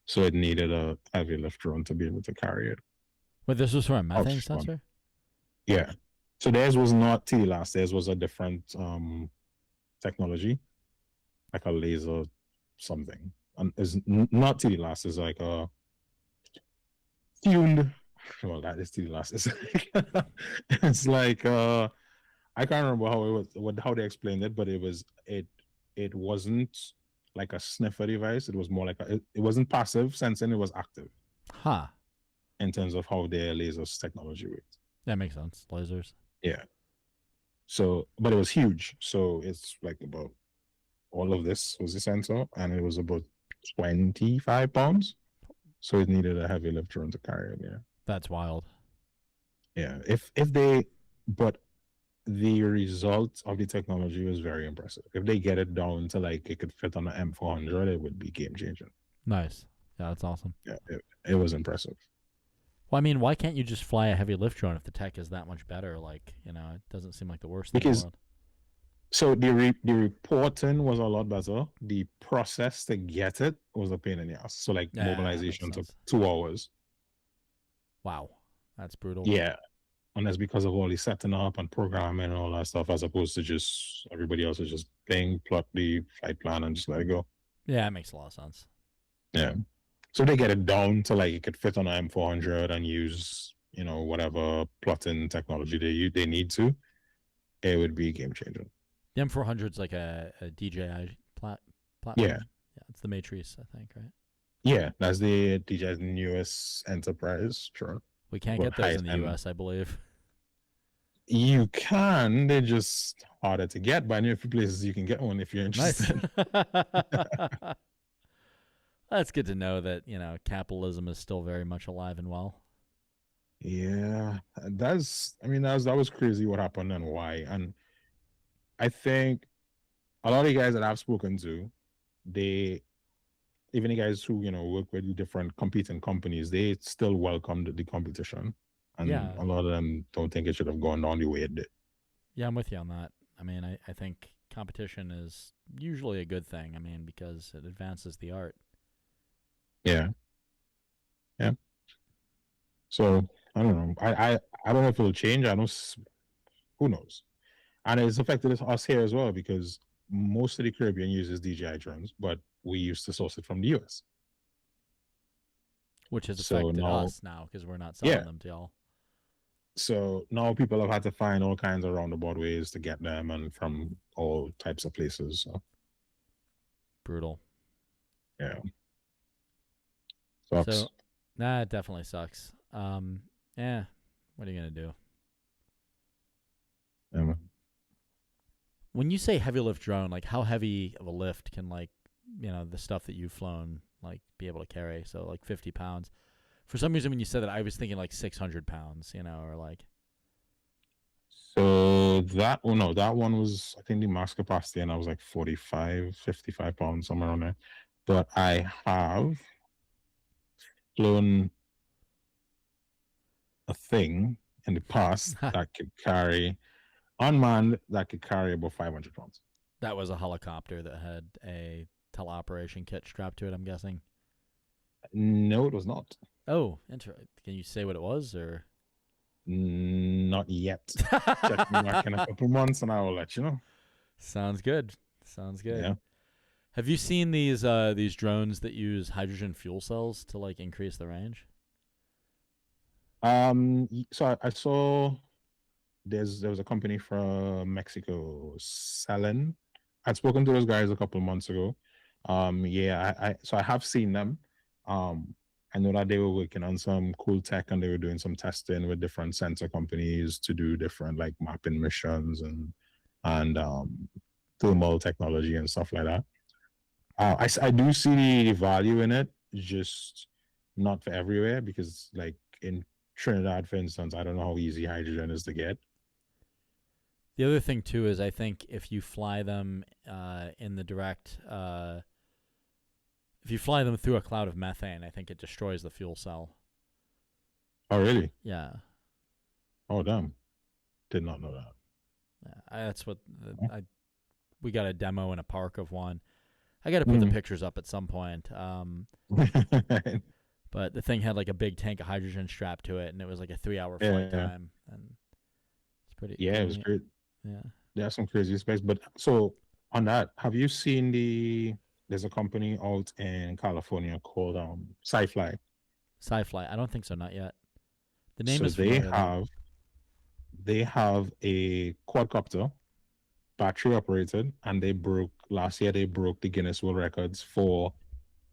so it needed a heavy lift drone to be able to carry it. But this was for a methane sensor? Yeah. So theirs was not TLAS. Theirs was a different technology, like a laser something. And it's not TLAS. It's like a tuned well, that is the last. It's like I can't remember how it was, how they explained it, but it wasn't like a sniffer device. It was more like it wasn't passive sensing, it was active Huh. in terms of how their lasers technology works. That makes sense. Lasers. Yeah. So, but it was huge. So it's like about all of this was the sensor, and it was about 25 pounds. So it needed a heavy lift drone to carry it. Yeah. That's wild. Yeah. If they, but the result of the technology was very impressive. If they get it down to like it could fit on an M400, it would be game changing. Nice. Yeah, that's awesome. Yeah, it was impressive. Well, I mean, why can't you just fly a heavy lift drone if the tech is that much better? Like, it doesn't seem like the worst thing in the Because world. so the reporting was a lot better. The process to get it was a pain in the ass. So like Yeah, that makes mobilization took sense. 2 hours. Wow. That's brutal. Yeah. And that's because of all the setting up and programming and all that stuff, as opposed to just everybody else is just playing, plot the flight plan and just let it go. Yeah, it makes a lot of sense. Yeah. So they get it down to like it could fit on an M400 and use, whatever plotting technology they need to. It would be game changing. The M400 is like a DJI platform. Yeah. Yeah, it's the Matrice, I think, right? Yeah, that's the DJI's newest enterprise drone. We can't Well, get those in the highest-end. US, I believe. You can, they're just harder to get, but I know a few places you can get one if you're Nice. interested. That's good to know that, capitalism is still very much alive and well. Yeah, that was crazy what happened and why. And I think a lot of the guys that I've spoken to, even the guys who, work with the different competing companies, they still welcomed the competition. And Yeah. a lot of them don't think it should have gone down the way it did. Yeah, I'm with you on that. I mean, I think competition is usually a good thing. I mean, because it advances the art. Yeah. Yeah. So I don't know. I don't know if it'll change. Who knows? And it's affected us here as well because most of the Caribbean uses DJI drones, but we used to source it from the US. Which has So affected now, us now because we're not selling yeah. them to y'all. So now people have had to find all kinds of roundabout ways to get them and from all types of places. So Brutal. yeah. Sucks. So, nah, it definitely sucks. Yeah. What are you gonna do? Yeah. When you say heavy lift drone, like how heavy of a lift can the stuff that you've flown be able to carry? So like 50 pounds. For some reason, when you said that, I was thinking like 600 pounds, or like. So that one was, I think, the max capacity, and I was like 45, 55 pounds, somewhere on there. But I have flown a thing in the past that could carry unmanned, that could carry about 500 pounds. That was a helicopter that had a teleoperation kit strapped to it, I'm guessing. No, it was not. Oh, interesting. Can you say what it was, or? Not yet. Check me back in a couple months and I will let you know. Sounds good. Sounds good. Yeah. Have you seen these drones that use hydrogen fuel cells to increase the range? So I saw there was a company from Mexico selling. I'd spoken to those guys a couple of months ago. I have seen them. I know that they were working on some cool tech and they were doing some testing with different sensor companies to do different like mapping missions and thermal technology and stuff like that. I do see the value in it, just not for everywhere, because like in Trinidad, for instance, I don't know how easy hydrogen is to get. The other thing too is I think if you fly them in the direct, if you fly them through a cloud of methane, I think it destroys the fuel cell. Oh, really? Yeah. Oh, damn. Did not know that. Yeah, that's what we got a demo in a park of one. I got to put the pictures up at some point. But the thing had like a big tank of hydrogen strapped to it, and it was like a 3-hour flight time, and it's pretty. Yeah, it was great. Yeah, there's some crazy space. But so on that, have you seen there's a company out in California called Sci-Fly? Sci-Fly. I don't think so, not yet. The name So is familiar. they have a quadcopter, battery operated, and last year they broke the Guinness World Records for,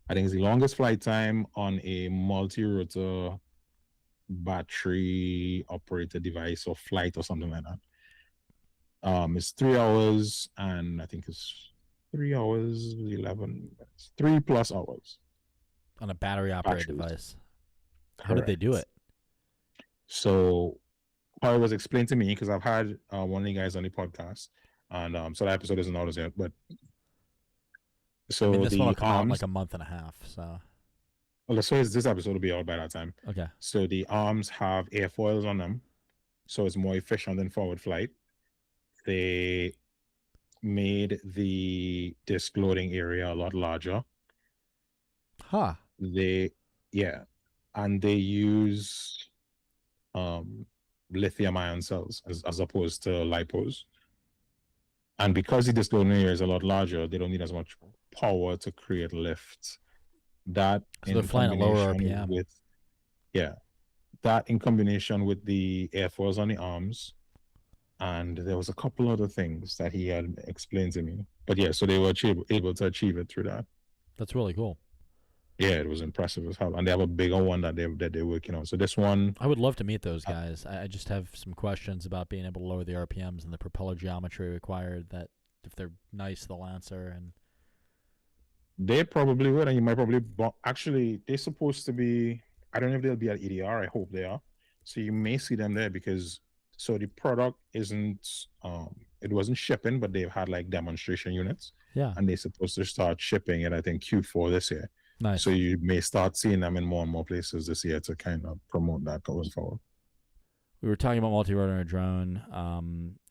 I think it's the longest flight time on a multi-rotor battery operated device or flight or something like that. It's 3 hours and I think it's 3 hours 11 minutes, 3+ hours On a battery operated batteries. device. How did they do Correct. it? So how it was explained to me, because I've had one of the guys on the podcast, and so that episode isn't out as yet, but so I mean, this one will the come out in arms, like a month and a half. So well, so this episode will be out by that time. okay. So the arms have airfoils on them, so it's more efficient than forward flight. They made the disc loading area a lot larger. Huh. And they use lithium ion cells as opposed to lipos. And because the disc loading area is a lot larger, they don't need as much power to create lift. That So they're flying at lower RPM. That in combination with the airfoils on the arms, and there was a couple other things that he had explained to me. But yeah, so they were able to achieve it through that. That's really cool. Yeah, it was impressive as hell. And they have a bigger one that they're working on. So this one, I would love to meet those guys. I just have some questions about being able to lower the RPMs and the propeller geometry required, that if they're nice, they'll answer. And they probably would, and you might probably actually, they're supposed to be, I don't know if they'll be at EDR. I hope they are. So you may see them there, because so the product isn't it wasn't shipping, but they've had like demonstration units. Yeah. And they're supposed to start shipping it, I think, Q4 this year. Nice. So you may start seeing them in more and more places this year to kind of promote that going forward. We were talking about multi-rotor and a drone,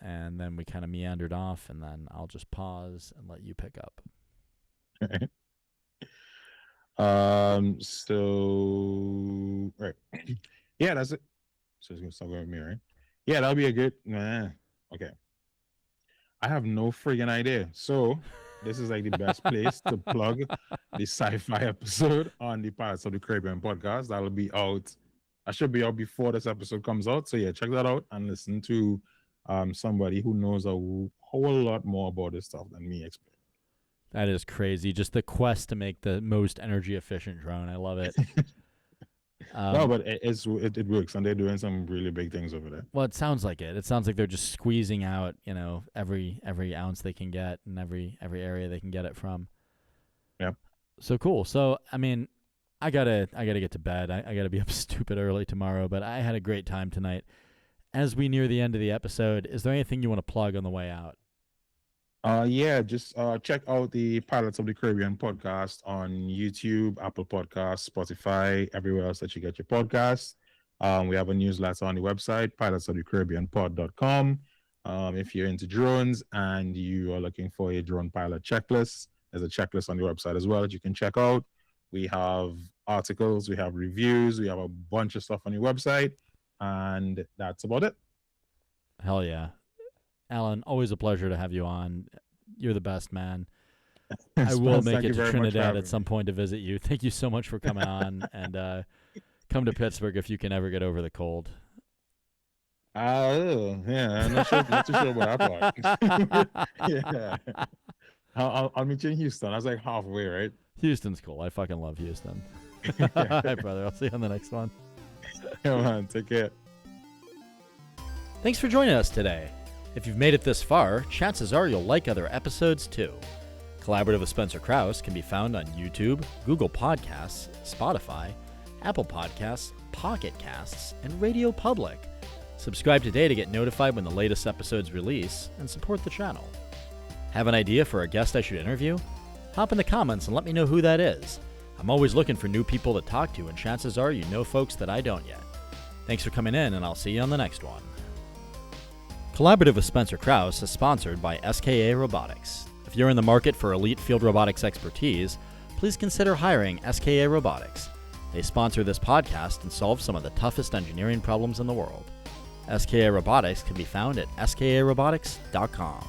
and then we kind of meandered off, and then I'll just pause and let you pick up. So right. Yeah, that's it. So it's gonna start going with me, right? Yeah, that'll be a good okay. I have no friggin' idea. So this is like the best place to plug the sci-fi episode on the Pirates of the Caribbean podcast. That'll be out. I should be out before this episode comes out. So yeah, check that out and listen to somebody who knows a whole lot more about this stuff than me explain. That is crazy. Just the quest to make the most energy efficient drone. I love it. No, but it works, and they're doing some really big things over there. Well, it sounds like it. It sounds like they're just squeezing out, every ounce they can get and every area they can get it from. Yeah. So cool. So I mean, I gotta get to bed. I gotta be up stupid early tomorrow. But I had a great time tonight. As we near the end of the episode, is there anything you want to plug on the way out? Yeah, just check out the Pilots of the Caribbean podcast on YouTube, Apple Podcasts, Spotify, everywhere else that you get your podcasts. We have a newsletter on the website, pilotsofthecaribbeanpod.com. If you're into drones and you are looking for a drone pilot checklist, there's a checklist on the website as well that you can check out. We have articles, we have reviews, we have a bunch of stuff on the website, and that's about it. Hell yeah. Alan, always a pleasure to have you on. You're the best, man. I will make it to Trinidad at some point to visit you. Thank you so much for coming on, and come to Pittsburgh if you can ever get over the cold. Yeah, I'm not too sure about that part. Yeah, I'll meet you in Houston. I was like halfway, right? Houston's cool. I fucking love Houston. All right, brother. I'll see you on the next one. Yeah, man. Take care. Thanks for joining us today. If you've made it this far, chances are you'll like other episodes too. Collaborative with Spencer Krause can be found on YouTube, Google Podcasts, Spotify, Apple Podcasts, Pocket Casts, and Radio Public. Subscribe today to get notified when the latest episodes release and support the channel. Have an idea for a guest I should interview? Hop in the comments and let me know who that is. I'm always looking for new people to talk to, and chances are you know folks that I don't yet. Thanks for coming in, and I'll see you on the next one. Collaborative with Spencer Krause is sponsored by SKA Robotics. If you're in the market for elite field robotics expertise, please consider hiring SKA Robotics. They sponsor this podcast and solve some of the toughest engineering problems in the world. SKA Robotics can be found at skarobotics.com.